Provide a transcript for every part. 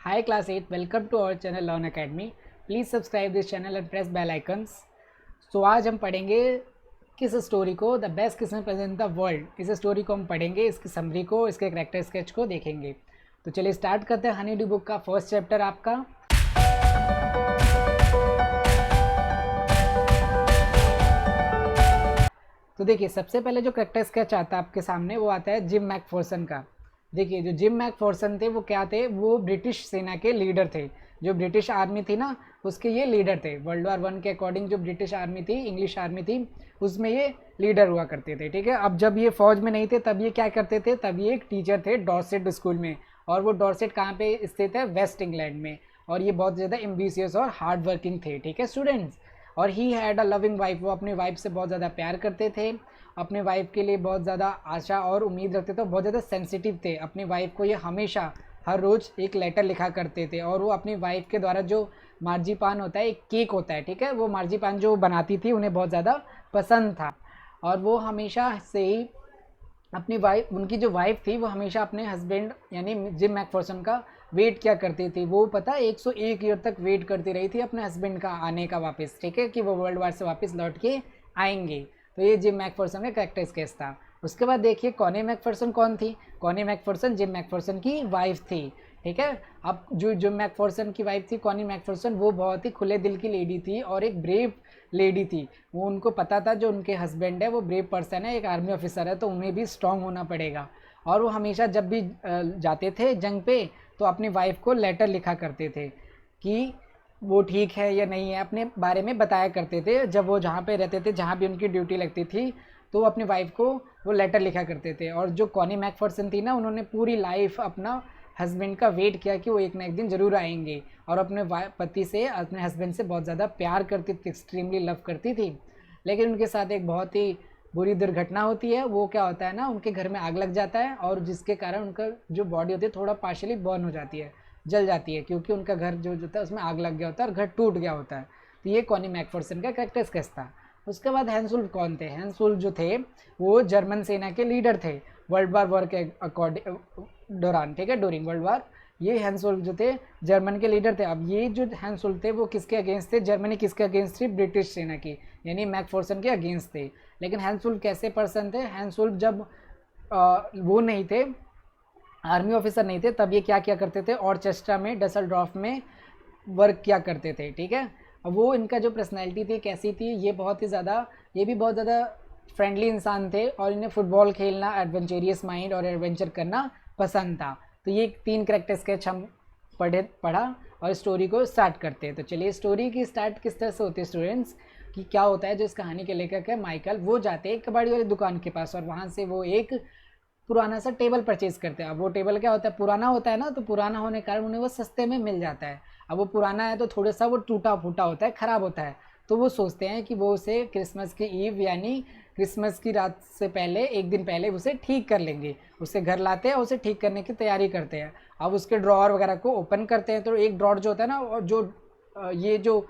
Hi class 8, welcome to our channel Learn Academy. Please subscribe this channel and press bell icons. So आज हम पढ़ेंगे किस story को the best किसने present the world. इस story को हम पढ़ेंगे, इसकी समरी को, इसके कैरेक्टर स्केच को देखेंगे। तो चलिए स्टार्ट करते हैं हनी ड्यू बुक का फर्स्ट चैप्टर आपका। तो देखिए सबसे पहले जो कैरेक्टर स्केच आता है आपके सामने वो आता है जिम मैकफॉर्सन का। देखिए जो जिम मैकफॉर्सन थे वो क्या थे, वो ब्रिटिश सेना के लीडर थे। जो ब्रिटिश आर्मी थी ना उसके ये लीडर थे। वर्ल्ड वार 1 के अकॉर्डिंग जो ब्रिटिश आर्मी थी, इंग्लिश आर्मी थी, उसमें ये लीडर हुआ करते थे। ठीक है, अब जब ये फौज में नहीं थे तब ये क्या करते थे, तब ये एक टीचर थे डॉर्सेट स्कूल में। और वो डॉर्सेट कहाँ पे स्थित है, वेस्ट इंग्लैंड में। और ये बहुत ज़्यादा एम्बिशियस और हार्ड वर्किंग थे। ठीक है स्टूडेंट्स, और he had a loving wife, वो अपनी वाइफ से बहुत ज़्यादा प्यार करते थे, अपने वाइफ के लिए बहुत ज़्यादा आशा और उम्मीद रखते थे, बहुत ज़्यादा सेंसिटिव थे। अपनी वाइफ को ये हमेशा हर रोज़ एक लेटर लिखा करते थे। और वो अपनी वाइफ के द्वारा जो मार्जीपान होता है, एक केक होता है, ठीक है, वो मार्जीपान जो बनाती थी उन्हें बहुत ज़्यादा पसंद था। और वो हमेशा से ही अपनी वाइफ, उनकी जो वाइफ थी वो हमेशा अपने हस्बैंड यानी जिम मैकफॉर्सन का वेट क्या करती थी। वो पता 101 ईयर तक वेट करती रही थी अपने हस्बैंड का आने का वापस, ठीक है, कि वो वर्ल्ड वार से वापस लौट के आएंगे। तो ये जिम मैकफॉर्सन का कैरेक्टर स्केच था। उसके बाद देखिए कॉनी मैकफॉर्सन कौन थी। कॉनी मैकफॉर्सन जिम मैकफॉर्सन की वाइफ थी। ठीक है, अब जो जिम मैकफॉर्सन की वाइफ थी कॉनी मैकफॉर्सन, वो बहुत ही खुले दिल की लेडी थी और एक ब्रेव लेडी थी। वो उनको पता था जो उनके हस्बैंड है वो ब्रेव पर्सन है, एक आर्मी ऑफिसर है, तो उन्हें भी स्ट्रांग होना पड़ेगा। और वो हमेशा जब भी जाते थे जंग पे तो अपनी वाइफ को लेटर लिखा करते थे कि वो ठीक है या नहीं है, अपने बारे में बताया करते थे। जब वो जहाँ पे रहते थे, जहाँ भी उनकी ड्यूटी लगती थी, तो अपनी वाइफ को वो लेटर लिखा करते थे। और जो कॉनी मैकफॉर्सन थी ना, उन्होंने पूरी लाइफ अपना हस्बैंड का वेट किया कि वो एक ना एक दिन ज़रूर आएंगे। और अपने पति से, अपने हस्बैंड से बहुत ज़्यादा प्यार करती थी, एक्सट्रीमली लव करती थी। लेकिन उनके साथ एक बहुत ही बुरी दुर्घटना होती है। वो क्या होता है ना, उनके घर में आग लग जाता है और जिसके कारण उनका जो बॉडी होती है थोड़ा पार्शली बर्न हो जाती है, जल जाती है, क्योंकि उनका घर जो होता है उसमें आग लग गया होता है और घर टूट गया होता है। तो ये कॉनी मैकफॉर्सन का कैरेक्टर स्केच था। उसके बाद हैंसुल्फ कौन थे। हैंसुल्फ जो थे वो जर्मन सेना के लीडर थे वर्ल्ड वार के अकॉर्डिंग दौरान। ठीक है, ड्यूरिंग वर्ल्ड वार ये हैंसुल्फ जो थे जर्मन के लीडर थे। अब ये जो हैंसुल्फ थे वो किसके अगेंस्ट थे, जर्मनी किसके अगेंस्ट थी, ब्रिटिश सेना की, यानी मैकफॉर्सन के अगेंस्ट थे। लेकिन हैंसुल्फ कैसे पर्सन थे, हैंसुल्फ जब वो नहीं थे, आर्मी ऑफिसर नहीं थे, तब ये क्या किया करते थे, ऑर्चेस्ट्रा में, डसलडॉर्फ में वर्क किया करते थे। ठीक है, अब वो इनका जो पर्सनैलिटी थी कैसी थी, ये बहुत ही ज़्यादा, ये भी बहुत ज़्यादा फ्रेंडली इंसान थे और इन्हें फुटबॉल खेलना, एडवेंचरियस माइंड और एडवेंचर करना पसंद था। तो ये 3 कैरेक्टर स्केच हम पढ़ा और स्टोरी को स्टार्ट करते हैं। तो चलिए स्टोरी की स्टार्ट किस तरह से होती है स्टूडेंट्स, कि क्या होता है, जो इस कहानी के लेखक है माइकल, वो जाते हैं एक कबाड़ी वाली दुकान के पास और वहाँ से वो एक पुराना सा टेबल परचेज करते हैं। अब वो टेबल क्या होता है, पुराना होता है ना, तो पुराना होने के कारण उन्हें वो सस्ते में मिल जाता है। अब वो पुराना है तो थोड़ा सा वो टूटा फूटा होता है, ख़राब होता है, तो वो सोचते हैं कि वो उसे क्रिसमस की ईव यानी क्रिसमस की रात से पहले, एक दिन पहले उसे ठीक कर लेंगे। उसे घर लाते हैं और उसे ठीक करने की तैयारी करते हैं। अब उसके ड्रॉअर वगैरह को ओपन करते हैं तो एक ड्रॉअर जो होता है ना, और जो ये जो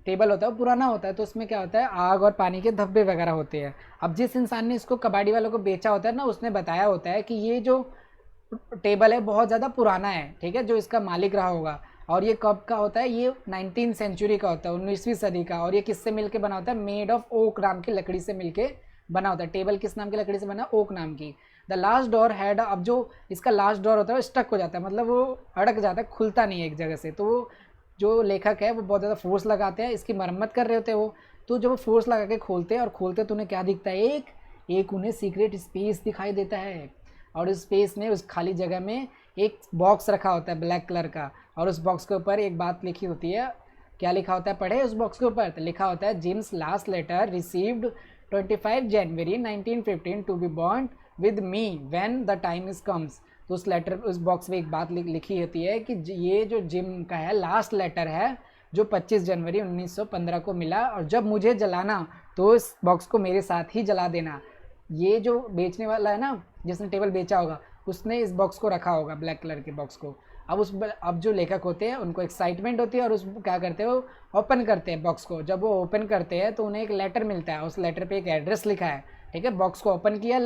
टेबल होता है वो पुराना होता है, तो उसमें क्या होता है, आग और पानी के धब्बे वगैरह होते हैं। अब जिस इंसान ने इसको कबाड़ी वालों को बेचा होता है ना, उसने बताया होता है कि ये जो टेबल है बहुत ज़्यादा पुराना है, ठीक है, जो इसका मालिक रहा होगा। और ये कब का होता है, ये 19th सेंचुरी का होता है, 19वीं सदी का। और ये किससे मिलके बना होता है, मेड ऑफ ओक नाम की लकड़ी से मिलके बना होता है। टेबल किस नाम की लकड़ी से बना, ओक नाम की। द लास्ट डोर हैड, अब जो इसका लास्ट डोर होता है वो स्टक हो जाता है, मतलब वो अड़क जाता है, खुलता नहीं है एक जगह से। तो वो जो लेखक है वो बहुत ज़्यादा फोर्स लगाते हैं, इसकी मरम्मत कर रहे होते हैं वो। तो जब वो फोर्स लगा के खोलते हैं और खोलते तो उन्हें क्या दिखता है, एक उन्हें सीक्रेट स्पेस दिखाई देता है। और उस स्पेस में, उस खाली जगह में एक बॉक्स रखा होता है ब्लैक कलर का। और उस बॉक्स के ऊपर एक बात लिखी होती है। क्या लिखा होता है, पढ़े उस बॉक्स के ऊपर, तो लिखा होता है Jim's last letter received 25 January 1915 to be bond with me when the time is comes. तो उस लेटर, उस बॉक्स में एक बात लिखी होती है कि ये जो जिम का है लास्ट लेटर है, जो 25 जनवरी 1915 को मिला, और जब मुझे जलाना तो इस बॉक्स को मेरे साथ ही जला देना। ये जो बेचने वाला है ना, जिसने टेबल बेचा होगा, उसने इस बॉक्स को रखा होगा, ब्लैक कलर के बॉक्स को। अब जो लेखक होते हैं उनको एक्साइटमेंट होती है और उस क्या करते हैं, वो ओपन करते हैं बॉक्स को। जब वो ओपन करते हैं तो उन्हें एक लेटर मिलता है, उस लेटर पे एक एड्रेस लिखा है। ठीक है, बॉक्स को ओपन किया,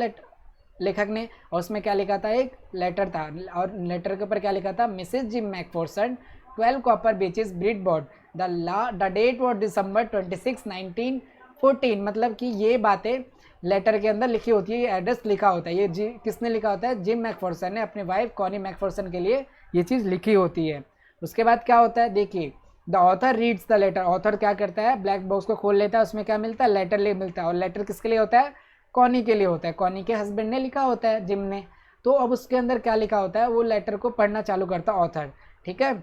लेखक ने, और उसमें क्या लिखा था, एक लेटर था, और लेटर के ऊपर क्या लिखा था, Mrs Jim McPherson 12 Copper Beeches Bridport, the date was December 26, 1914। मतलब कि ये बातें लेटर के अंदर लिखी होती है, ये एड्रेस लिखा होता है, ये किसने लिखा होता है, जिम मैकफॉर्सन ने अपने वाइफ कॉनी मैकफॉर्सन के लिए ये चीज़ लिखी होती है। उसके बाद क्या होता है, देखिए, the author reads the letter, author क्या करता है, ब्लैक बॉक्स को खोल लेता है, उसमें क्या मिलता है, लेटर ले मिलता है, और लेटर किसके लिए होता है, कॉनी के लिए होता है, कॉनी के हस्बैंड ने लिखा होता है, जिम ने। तो अब उसके अंदर क्या लिखा होता है, वो लेटर को पढ़ना चालू करता है ऑथर, ठीक है।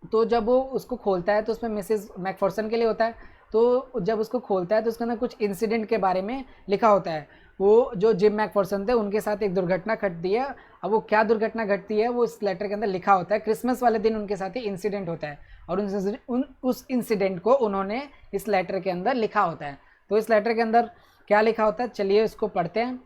तो जब वो उसको खोलता है तो उसमें मिसेस मैकफॉर्सन के लिए होता है, तो जब उसको खोलता है तो उसके अंदर कुछ इंसिडेंट के बारे में लिखा होता है। वो जो जिम मैकफॉर्सन थे उनके साथ एक दुर्घटना घटती है, अब वो क्या दुर्घटना घटती है वो इस लेटर के अंदर लिखा होता है। क्रिसमस वाले दिन उनके साथ ही इंसिडेंट होता है, और उस इंसिडेंट को उन्होंने इस लेटर के अंदर लिखा होता है। तो इस लेटर के अंदर क्या लिखा होता है, चलिए इसको पढ़ते हैं।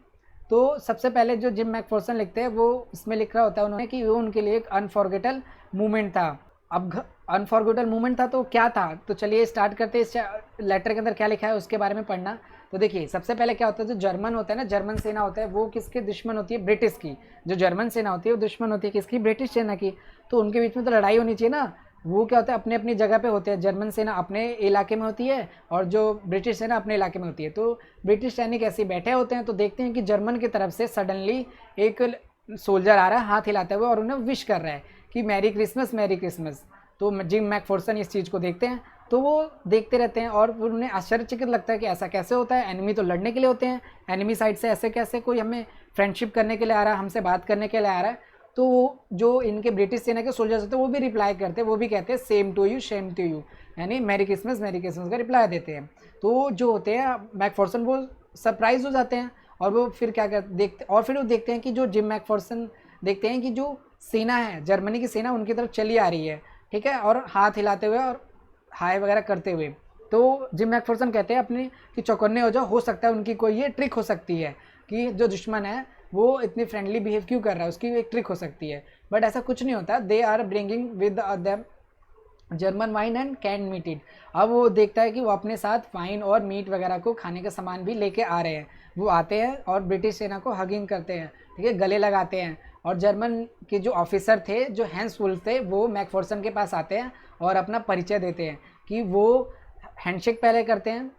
तो सबसे पहले जो जिम मैकफॉर्सन लिखते हैं वो इसमें लिख रहा होता है उन्होंने कि वो उनके लिए एक अनफॉरगेटेबल मोमेंट था। अब अनफॉरगेटेबल मोमेंट था तो क्या था, तो चलिए स्टार्ट करते हैं इस लेटर के अंदर क्या लिखा है उसके बारे में पढ़ना। तो देखिए, सबसे पहले क्या होता है, जो जर्मन होता है ना, जर्मन सेना होता है, वो किसके दुश्मन होती है, ब्रिटिश की। जो जर्मन सेना होती है वो दुश्मन होती है किसकी, ब्रिटिश सेना की। तो उनके बीच में तो लड़ाई होनी चाहिए ना। वो क्या होता है, अपने अपनी जगह पे होते हैं, जर्मन सेना अपने इलाके में होती है और जो ब्रिटिश सेना अपने इलाके में होती है। तो ब्रिटिश सैनिक ऐसे बैठे होते हैं, तो देखते हैं कि जर्मन की तरफ से सडनली एक सोल्जर आ रहा है हाथ हिलाते हुए और उन्हें विश कर रहा है कि मैरी क्रिसमस, मैरी क्रिसमस। तो जिम मैकफॉर्सन इस चीज़ को देखते हैं, तो वो देखते रहते हैं और फिर उन्हें आश्चर्यचकित लगता है कि ऐसा कैसे होता है, एनिमी तो लड़ने के लिए होते हैं, एनिमी साइड से ऐसे कैसे कोई हमें फ्रेंडशिप करने के लिए आ रहा है, हमसे बात करने के लिए आ रहा है। तो जो इनके ब्रिटिश सेना के सोल्जर्स होते हैं वो भी रिप्लाई करते हैं, वो भी कहते हैं same to you, same to you, यानी मैरी क्रिसमस, मैरी क्रिसमस का रिप्लाई देते हैं। तो जो होते हैं मैकफॉर्सन वो सरप्राइज हो जाते हैं, और वो फिर क्या कर देखते, और फिर वो देखते हैं कि जो जिम मैकफॉर्सन देखते हैं कि जो सेना है, जर्मनी की सेना उनकी तरफ चली आ रही है, ठीक है, और हाथ हिलाते हुए और हाय वगैरह करते हुए। तो जिम मैकफॉर्सन कहते हैं अपने कि चौकन्ने हो जाओ, हो सकता है उनकी कोई ये ट्रिक हो सकती है कि जो दुश्मन है वो इतनी फ्रेंडली बिहेव क्यों कर रहा है, उसकी एक ट्रिक हो सकती है। बट ऐसा कुछ नहीं होता, they are bringing with them German wine and can meet it. अब वो देखता है कि वो अपने साथ वाइन और मीट वगैरह को खाने का सामान भी लेके आ रहे हैं। वो आते हैं और ब्रिटिश सेना को हगिंग करते हैं, ठीक है, गले लगाते हैं। और जर्मन के जो ऑफिसर थे, जो हैंस वुल्फ थे, वो मैकफॉर्सन के पास आते हैं और अपना परिचय देते हैं कि वो हैंडशेक पहले करते हैं,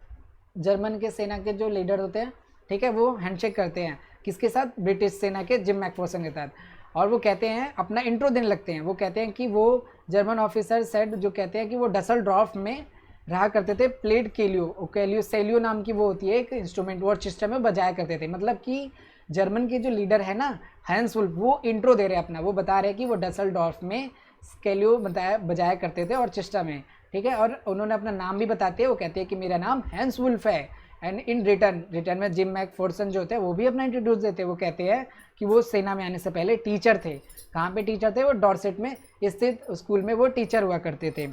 जर्मन के सेना के जो लीडर होते हैं, ठीक है, वो हैंडशेक करते हैं किसके साथ, ब्रिटिश सेना के जिम मैकफॉर्सन के साथ। और वो कहते हैं, अपना इंट्रो देने लगते हैं। वो कहते हैं कि वो जर्मन ऑफिसर सेड, जो कहते हैं कि वो डसलडॉर्फ में रहा करते थे, प्लेड केलियो सेलियो नाम की वो होती है एक इंस्ट्रूमेंट, वो सिस्टम में बजाया करते थे। मतलब कि जर्मन के जो लीडर है ना, हैंस वुल्फ, वो इंट्रो दे रहे हैं अपना, वो बता रहे हैं कि वो डसलडॉर्फ में स्केलियो बजाया करते थे और चेस्टा में, ठीक है। और उन्होंने अपना नाम भी बताते हैं, वो कहते हैं कि मेरा नाम हैंस वुल्फ है। एंड इन रिटर्न में जिम मैकफॉर्सन जो होते हैं वो भी अपना इंट्रोड्यूस देते हैं। वो कहते हैं कि वो सेना में आने से पहले टीचर थे। कहाँ पे टीचर थे, वो डॉर्सेट में स्थित स्कूल में वो टीचर हुआ करते थे।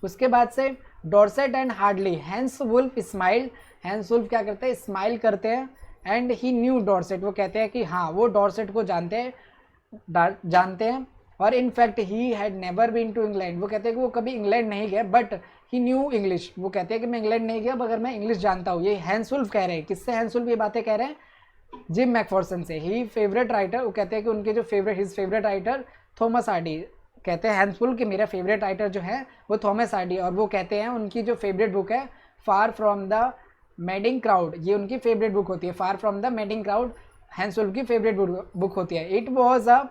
उसके बाद से Dorset and hardly, Hans Wolf smile, Hans Wolf क्या करते हैं, स्माइल करते हैं। एंड ही न्यू डॉर्सेट, वो कहते हैं कि हाँ वो डॉर्सेट को जानते हैं। और in fact he had never been to England, वो कहते हैं कि वो कभी इंग्लैंड नहीं गए, बट ही न्यू इंग्लिश, वो कहते हैं कि मैं इंग्लैंड नहीं गया मगर मैं इंग्लिश जानता हूँ। ये हैंस वुल्फ कह रहे हैं, किससे हैंस वुल्फ ये बातें कह रहे हैं, जिम मैकफॉर्सन से। ही फेवरेट राइटर, वो कहते हैं कि उनके जो his favourite writer Thomas Hardy, कहते हैं हैंस वुल्फ कि मेरा फेवरेट राइटर जो है वो थॉमस हार्डी। और वो कहते हैं उनकी जो फेवरेट बुक है far from the madding crowd, ये उनकी फेवरेट बुक होती है। Far from the madding crowd Hans Wolf की फेवरेट बुक होती है। It was a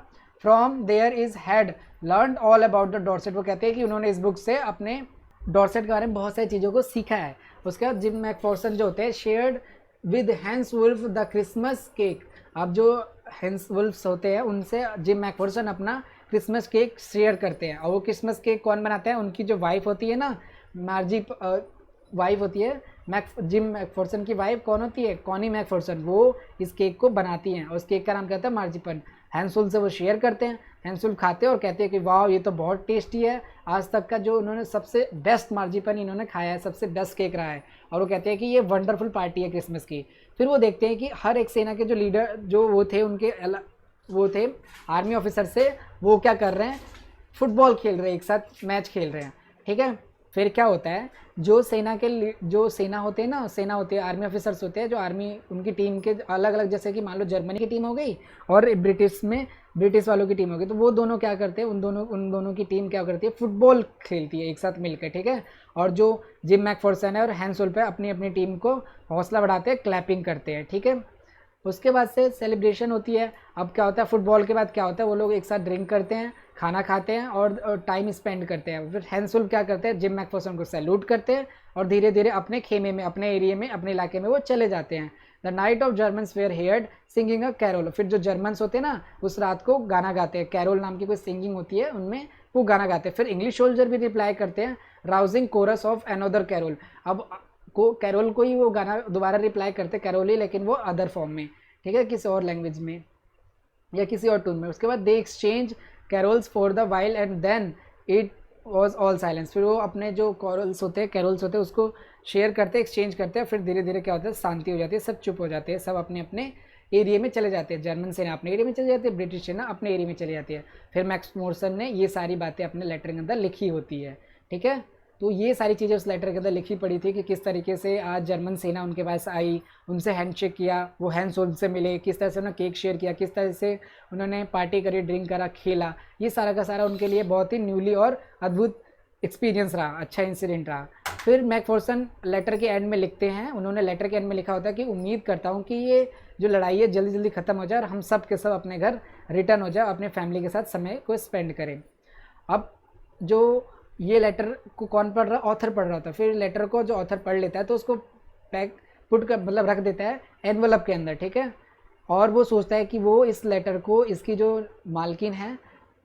from there is had learn all about the Dorset, वो कहते हैं कि उन्होंने इस बुक से अपने डॉर्सेट के बारे में बहुत सारी चीज़ों को सीखा है। उसके बाद जिम मैकफॉर्सन जो होते हैं shared with Hans Wolf the Christmas cake. अब जो हैंस वुल्फ्स होते हैं उनसे जिम मैकफॉर्सन अपना क्रिसमस केक शेयर करते हैं। और वो क्रिसमस केक कौन बनाता है, उनकी जो वाइफ होती है ना, मार्जी वाइफ होती है, जिम मैकफॉर्सन की वाइफ कौन होती है, कॉनी मैकफॉर्सन, वो इस केक को बनाती हैं और उस केक का नाम कहता है मार्जिपन। हैंस वुल्फ से वो शेयर करते हैं, हैंस वुल्फ खाते हैं और कहते हैं कि वाह ये तो बहुत टेस्टी है, आज तक का जो उन्होंने सबसे बेस्ट मार्जिपन इन्होंने खाया है, सबसे बेस्ट केक रहा है। और वो कहते हैं कि ये वंडरफुल पार्टी है क्रिसमस की। फिर वो देखते हैं कि हर एक सेना के जो लीडर जो वो थे, उनके वो थे आर्मी ऑफिसर से, वो क्या कर रहे हैं, फुटबॉल खेल रहे हैं, एक साथ मैच खेल रहे हैं, ठीक है। फिर क्या होता है, जो जो सेना होते हैं ना, सेना होती है, आर्मी ऑफिसर्स होते हैं, जो आर्मी उनकी टीम के अलग अलग, जैसे कि मान लो जर्मनी की टीम हो गई और ब्रिटिश वालों की टीम हो गई, तो वो दोनों क्या करते हैं, उन दोनों की टीम क्या करती है, फुटबॉल खेलती है एक साथ मिलकर, ठीक है। और जो जिम मैकफॉर्सन है और हैंस होल्प है अपनी अपनी टीम को हौसला बढ़ाते हैं, क्लैपिंग करते हैं, ठीक है। उसके बाद से सेलिब्रेशन होती है। अब क्या होता है, फुटबॉल के बाद क्या होता है, वो लोग एक साथ ड्रिंक करते हैं, खाना खाते हैं और टाइम स्पेंड करते हैं। फिर हैंसुल क्या करते हैं, जिम मैकफॉर्सन को सैल्यूट करते हैं और धीरे धीरे अपने खेमे में, अपने एरिया में, अपने इलाके में वो चले जाते हैं। The night of Germans were heard singing a carol. फिर जो जर्मन्स होते हैं ना, उस रात को गाना गाते हैं, कैरोल नाम की कोई सिंगिंग होती है, उनमें वो गाना गाते हैं। फिर इंग्लिश सोल्जर भी रिप्लाई करते हैं, rousing chorus of another carol. अब कैरोल को ही वो गाना दोबारा रिप्लाई करते कैरोल ही, लेकिन वो अदर फॉर्म में, ठीक है, किसी और लैंग्वेज में या किसी और टून में। उसके बाद they exchange carols for the while and then it was all silence. फिर वो अपने जो कैरोल्स होते हैं उसको शेयर करते हैं, एक्सचेंज करते हैं। फिर धीरे धीरे क्या होता है, शांति हो जाती है, सब चुप हो जाते हैं, सब अपने अपने एरिया में चले जाते हैं। जर्मन सेना अपने एरिया में चले जाती है, ब्रिटिश सेना अपने एरिया में चली जाती है। फिर मैक्समोर्सन ने ये सारी बातें अपने लेटर के अंदर लिखी होती है, ठीक है। तो ये सारी चीज़ें उस लेटर के अंदर लिखी पड़ी थी कि किस तरीके से आज जर्मन सेना उनके पास आई, उनसे हैंडशेक किया, वो हैंड्स होल्ड से मिले, किस तरह से उन्होंने केक शेयर किया, किस तरह से उन्होंने पार्टी करी, ड्रिंक करा, खेला। ये सारा का सारा उनके लिए बहुत ही न्यूली और अद्भुत एक्सपीरियंस रहा, अच्छा इंसिडेंट रहा। फिर मैकफॉर्सन लेटर के एंड में लिखते हैं, उन्होंने लेटर के एंड में लिखा होता है कि उम्मीद करता हूँ कि ये जो लड़ाई है जल्दी जल्दी ख़त्म हो जाए और हम सब के सब अपने घर रिटर्न हो जाए, अपने फैमिली के साथ समय को स्पेंड करें। अब जो ये लेटर को कौन पढ़ रहा, ऑथर पढ़ रहा था। फिर लेटर को जो ऑथर पढ़ लेता है तो उसको पुट कर मतलब रख देता है एनवलप के अंदर, ठीक है। और वो सोचता है कि वो इस लेटर को इसकी जो मालकिन है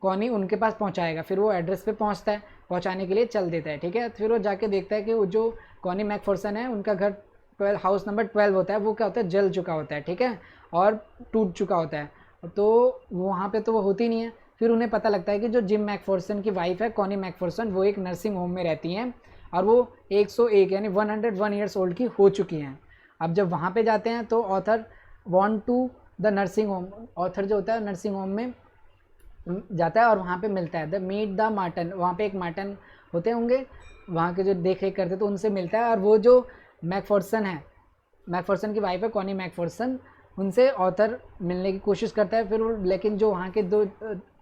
कौनी, उनके पास पहुंचाएगा। फिर वो एड्रेस पे पहुंचता है, पहुंचाने के लिए चल देता है, ठीक है। फिर वो जाके देखता है कि वो जो कॉनी मैकफॉर्सन है उनका घर हाउस नंबर 12 होता है, वो क्या होता है, जल चुका होता है, ठीक है, और टूट चुका होता है। तो वहाँ पे तो वो होती नहीं है। फिर उन्हें पता लगता है कि जो जिम मैकफॉर्सन की वाइफ है कॉनी मैकफॉर्सन, वो एक नर्सिंग होम में रहती हैं और वो 101 यानी 101 ईयर्स ओल्ड की हो चुकी हैं। अब जब वहाँ पे जाते हैं तो author want to the nursing home, author जो होता है नर्सिंग होम में जाता है और वहाँ पे मिलता है द मीट द मार्टन, वहाँ पे एक मार्टन होते होंगे वहाँ के जो देख रेख करते, तो उनसे मिलता है। और वो जो मैकफॉर्सन है, मैकफॉर्सन की वाइफ है कॉनी मैकफॉर्सन, उनसे ऑथर मिलने की कोशिश करता है। फिर वो, लेकिन जो वहाँ के दो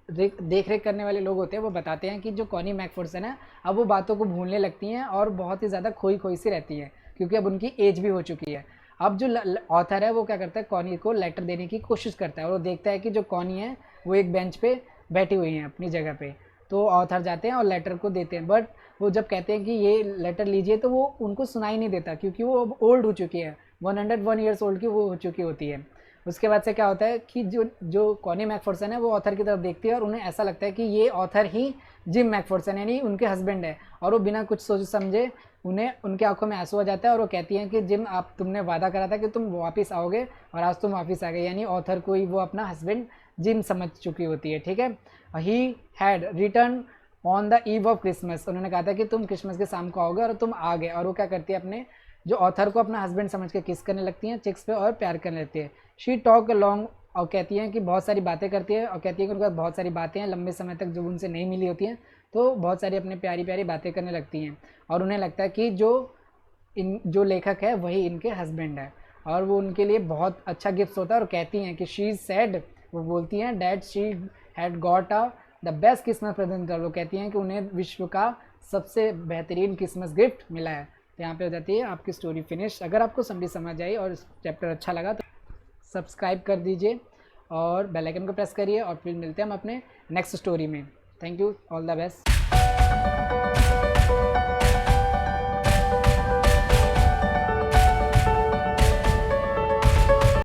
देख रेख करने वाले लोग होते हैं वो बताते हैं कि जो कॉनी मैकफॉर्सन है अब वो बातों को भूलने लगती हैं और बहुत ही ज़्यादा खोई खोई सी रहती है, क्योंकि अब उनकी एज भी हो चुकी है। अब जो ऑथर है वो क्या करता है, कॉनी को लेटर देने की कोशिश करता है और वो देखता है कि जो कॉनी है वो एक बेंच पे बैठी हुई हैं अपनी जगह पे। तो ऑथर जाते हैं और लेटर को देते हैं, बट वो जब कहते हैं कि ये लेटर लीजिए तो वो उनको सुनाई नहीं देता, क्योंकि वो अब ओल्ड हो चुकी है, 101 ईयर्स ओल्ड की वो हो चुकी होती है। उसके बाद से क्या होता है कि जो कॉनी मैकफॉर्सन है वो ऑथर की तरफ देखती है और उन्हें ऐसा लगता है कि ये ऑथर ही जिम मैकफॉर्सन यानी उनके हस्बैंड है। और वो बिना कुछ सोच समझे उन्हें, उनके आंखों में आंसू आ जाता है और वो कहती हैं कि जिम, आप तुमने वादा करा था कि तुम वापस आओगे और आज तुम वापस आ गए। यानी ऑथर को ही वो अपना हस्बैंड जिम समझ चुकी होती है, ठीक है। He had return on the eve of Christmas, उन्होंने कहा था कि तुम क्रिसमस के शाम को आओगे और तुम आ गए। और वो क्या करती है, अपने जो ऑथर को अपना हस्बैंड समझ के किस करने लगती हैं चिक्स पे और प्यार करने लगती है। शी टॉक लॉन्ग, और कहती हैं कि बहुत सारी बातें करती है और कहती है कि उनके पास बहुत सारी बातें हैं लंबे समय तक जो उनसे नहीं मिली होती हैं, तो बहुत सारी अपने प्यारी प्यारी बातें करने लगती हैं। और उन्हें लगता है कि जो लेखक है वही इनके हस्बैंड है और वो उनके लिए बहुत अच्छा गिफ्ट होता है। और कहती हैं कि शी सेड, वो बोलती हैं that she had got a the best Christmas present. वो कहती हैं कि उन्हें विश्व का सबसे बेहतरीन क्रिसमस गिफ्ट मिला है। तो यहाँ पे हो जाती है आपकी स्टोरी फिनिश। अगर आपको समझ आई और चैप्टर अच्छा लगा तो सब्सक्राइब कर दीजिए और बेल आइकन को प्रेस करिए और फिर मिलते हैं हम अपने नेक्स्ट स्टोरी में। Thank you, all the best.